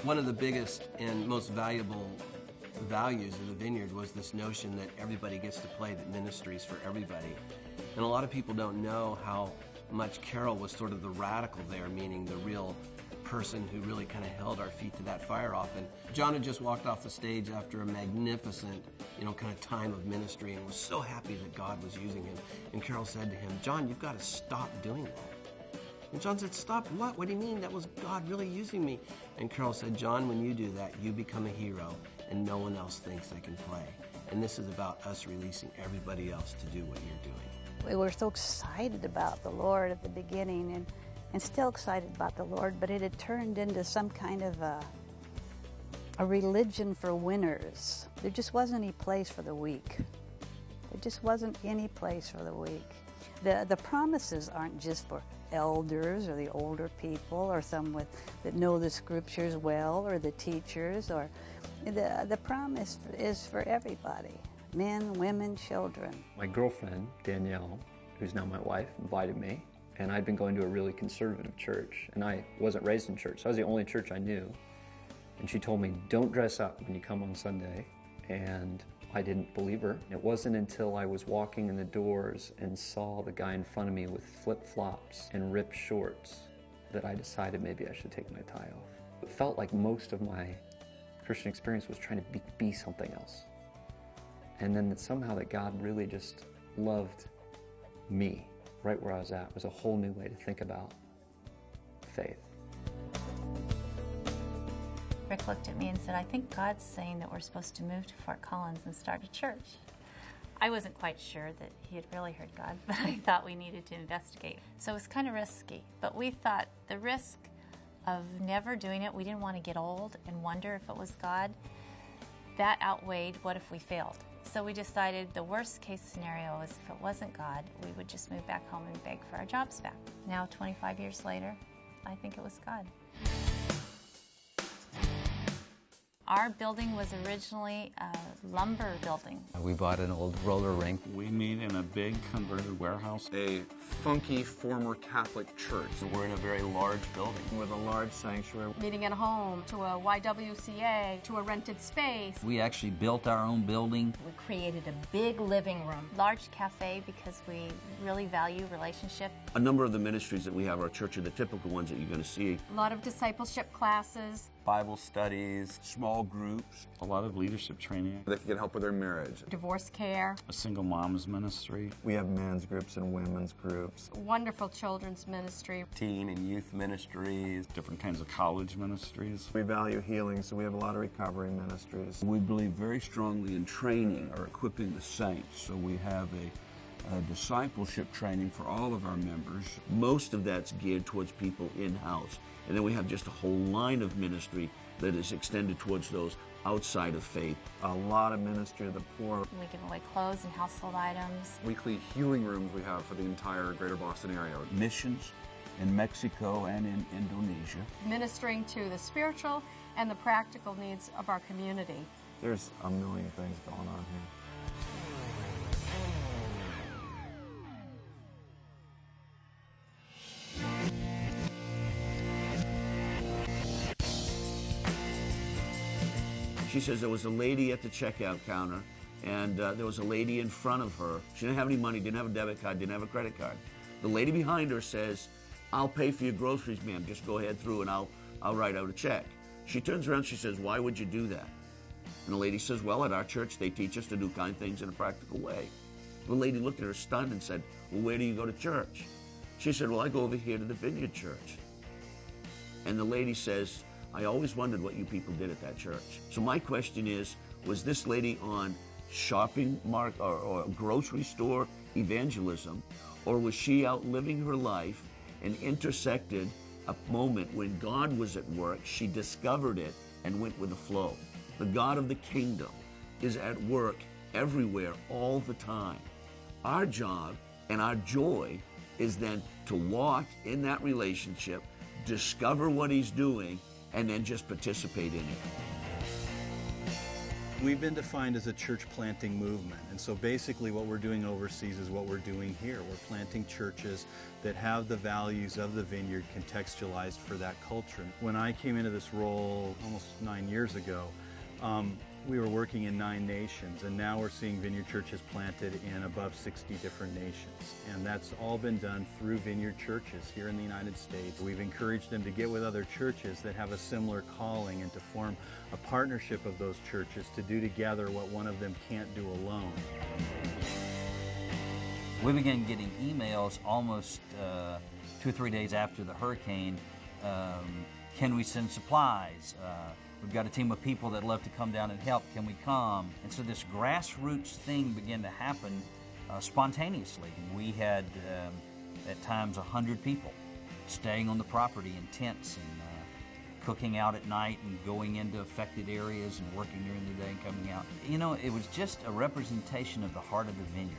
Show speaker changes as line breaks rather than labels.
One of the biggest and most valuable values of the Vineyard was this notion that everybody gets to play, that ministry is for everybody. And a lot of people don't know how much Carol was sort of the radical there, meaning the real person who really kind of held our feet to that fire off. And John had just walked off the stage after a magnificent, kind of time of ministry and was so happy that God was using him. And Carol said to him, "John, you've got to stop doing that." And John said, "Stop what? What do you mean? That was God really using me." And Carol said, "John, when you do that, you become a hero and no one else thinks they can play. And this is about us releasing everybody else to do what you're doing."
We were so excited about the Lord at the beginning and still excited about the Lord, but it had turned into some kind of a religion for winners. There just wasn't any place for the weak. There just wasn't any place for the weak. The promises aren't just for elders or the older people or some that know the scriptures well, or the teachers, or the promise is for everybody, men, women, children.
My girlfriend, Danielle, who's now my wife, invited me, and I'd been going to a really conservative church, and I wasn't raised in church, so I was the only church I knew. And she told me, "Don't dress up when you come on Sunday," and I didn't believe her. It wasn't until I was walking in the doors and saw the guy in front of me with flip-flops and ripped shorts that I decided maybe I should take my tie off. It felt like most of my Christian experience was trying to be something else. And then somehow that God really just loved me right where I was at. It was a whole new way to think about faith.
Rick looked at me and said, "I think God's saying that we're supposed to move to Fort Collins and start a church." I wasn't quite sure that he had really heard God, but I thought we needed to investigate. So it was kind of risky, but we thought the risk of never doing it, we didn't want to get old and wonder if it was God, that outweighed what if we failed. So we decided the worst case scenario is if it wasn't God, we would just move back home and beg for our jobs back. Now, 25 years later, I think it was God. Our building was originally a lumber building.
We bought an old roller rink.
We meet in a big converted warehouse.
A funky former Catholic church.
We're in a very large building
With a large sanctuary.
Meeting at home, to a YWCA, to a rented space.
We actually built our own building.
We created a big living room.
Large cafe because we really value relationship.
A number of the ministries that we have at our church are the typical ones that you're going to see.
A lot of discipleship classes.
Bible studies, small groups, a lot of leadership training.
They can get help with their marriage.
Divorce care.
A single mom's ministry.
We have men's groups and women's groups.
Wonderful children's ministry.
teen and youth ministries.
Different kinds of college ministries.
We value healing, so we have a lot of recovery ministries.
We believe very strongly in training or equipping the saints, so we have a discipleship training for all of our members. Most of that's geared towards people in-house. And then we have just a whole line of ministry that is extended towards those outside of faith.
A lot of ministry to the poor.
We give away clothes and household items.
Weekly healing rooms we have for the entire greater Boston area.
Missions in Mexico and in Indonesia.
Ministering to the spiritual and the practical needs of our community.
There's a million things going on here.
She says there was a lady at the checkout counter, and there was a lady in front of her. She didn't have any money, didn't have a debit card, didn't have a credit card. The lady behind her says, "I'll pay for your groceries, ma'am. Just go ahead through and I'll write out a check." She turns around, she says, "Why would you do that?" And the lady says, "Well, at our church, they teach us to do kind things in a practical way." The lady looked at her stunned and said, "Well, where do you go to church?" She said, "Well, I go over here to the Vineyard Church." And the lady says, "I always wondered what you people did at that church." So my question is, was this lady on shopping mart or grocery store evangelism, or was she out living her life and intersected a moment when God was at work, she discovered it and went with the flow? The God of the kingdom is at work everywhere all the time. Our job and our joy is then to walk in that relationship, discover what he's doing, and then just participate in it.
We've been defined as a church planting movement, and so basically what we're doing overseas is what we're doing here. We're planting churches that have the values of the Vineyard contextualized for that culture. When I came into this role almost 9 years ago, we were working in 9 nations, and now we're seeing Vineyard churches planted in above 60 different nations. And that's all been done through Vineyard churches here in the United States. We've encouraged them to get with other churches that have a similar calling and to form a partnership of those churches to do together what one of them can't do alone.
We began getting emails almost 2 or 3 days after the hurricane. Can we send supplies? We've got a team of people that love to come down and help. Can we come? And so this grassroots thing began to happen spontaneously. We had, at times, 100 people staying on the property in tents and cooking out at night and going into affected areas and working during the day and coming out. You know, it was just a representation of the heart of the Vineyard.